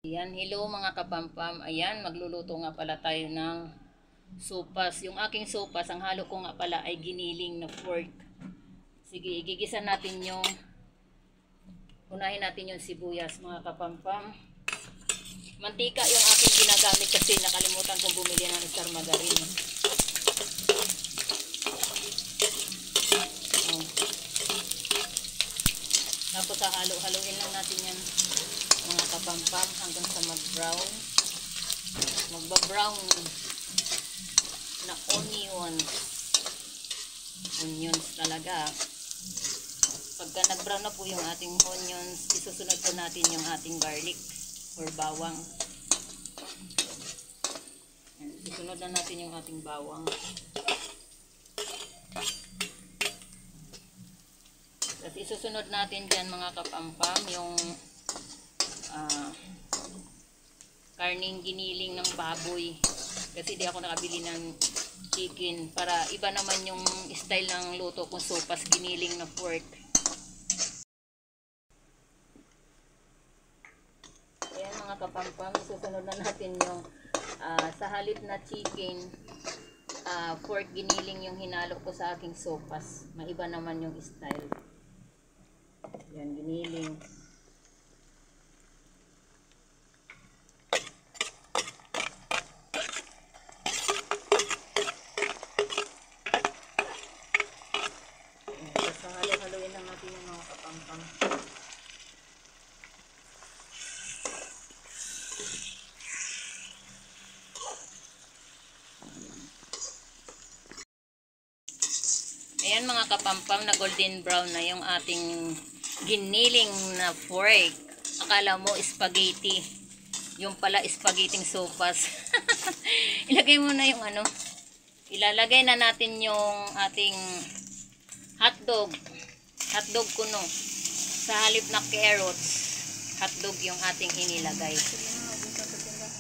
Ayan, hello mga kapampam. Ayan, magluluto nga pala tayo ng sopas. Yung aking sopas, ang halo ko nga pala ay giniling na pork. Sige, igigisa natin unahin natin yung sibuyas mga kapampam. Mantika yung aking ginagamit kasi nakalimutan kong bumili ng star margarine. Oh. Tapos halo-haloin lang natin yan mga kapampam hanggang sa mag-brown. Magba-brown na onions talaga. Pagka nag-brown na po yung ating onions, isusunod po natin yung ating garlic or bawang. Isusunod na natin yung ating bawang. At isusunod natin dyan mga kapampam yung karning giniling ng baboy. Kasi di ako nakabili ng chicken para iba naman yung style ng luto kung sopas giniling na pork. Ayan mga kapampam, susunod na natin yung sa halip na chicken, pork giniling yung hinalo ko sa aking sopas. Maiba naman yung style. Ayan, giniling. Halo-haloin lang natin yung mga kapampam. Ayan mga kapampam, na golden brown na yung ating giniling na pork. Akala mo spaghetti. Yung pala spaghetti sopas. Ilagay mo na yung ilalagay na natin yung ating hotdog. Hotdog kuno. Sa halip na carrots, hotdog yung ating inilagay.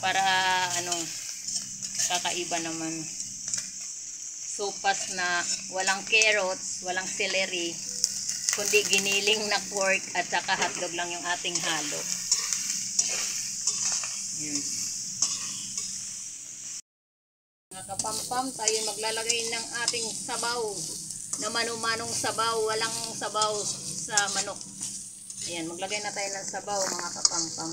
Para kakaiba naman. Sopas na walang carrots, walang celery, kundi giniling na pork at saka hotdog lang yung ating halo. Mga kapampam, tayo maglalagay ng ating sabaw na mano-manong sabaw, walang sabaw sa manok. Ayan, maglagay na tayo ng sabaw mga kapampam.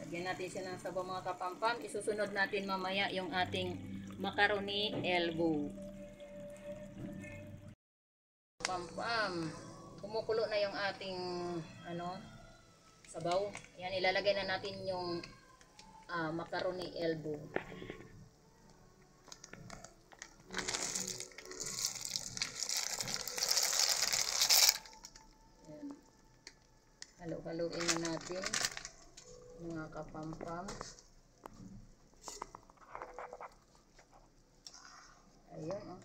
Lagyan natin siya ng sabaw mga kapampam. Isusunod natin mamaya yung ating macaroni elbow. Kapampam, kumukulo na yung ating sabaw. Yan, ilalagay na natin yung macaroni elbow. Yan. Halo-haloin na natin mga kapampam. Ayun oh.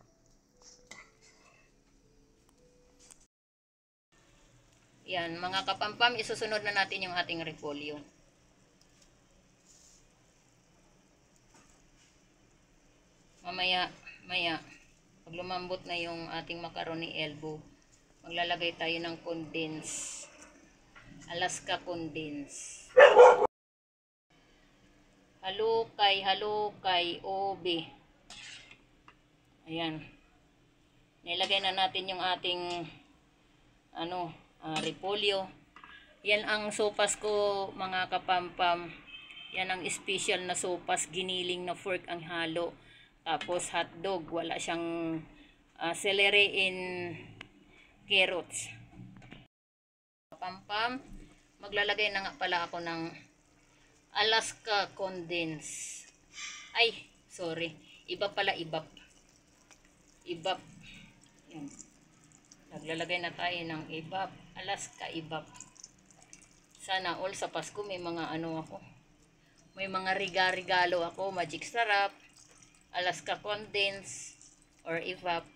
Yan mga kapampam, isusunod na natin yung ating repolyo. Mamaya pag lumambot na yung ating macaroni elbow, maglalagay tayo ng condense, Alaska condense. Halukay, obe. Ayan. Nilagay na natin yung ating repolyo. Yan ang sopas ko mga kapampam. Yan ang special na sopas, giniling na pork ang halo. Tapos hotdog, wala siyang celery in carrots. Kapampam, maglalagay na nga pala ako ng Alaska condense. Ay, sorry. Iba pala, ibap. Yan. Naglalagay na tayo ng ibap. Alaska ibap. Sana all sa Pasko may mga ako. May mga regalo ako. Magic sarap, Alaska condense, or ibap.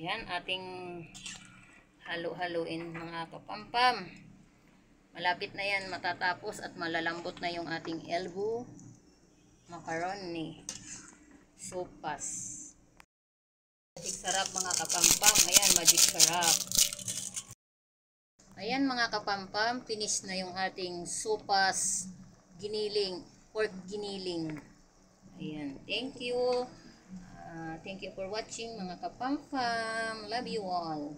Yan, ating halo-haloin mga kapampam. Malapit na yan matatapos at malalambot na yung ating elbow. macaroni, sopas. Magic sarap mga kapampam. Ayan, magic sarap. Ayan mga kapampam, finish na yung ating sopas giniling, pork giniling. Ayan, thank you. Thank you for watching mga kapampam. Love you all.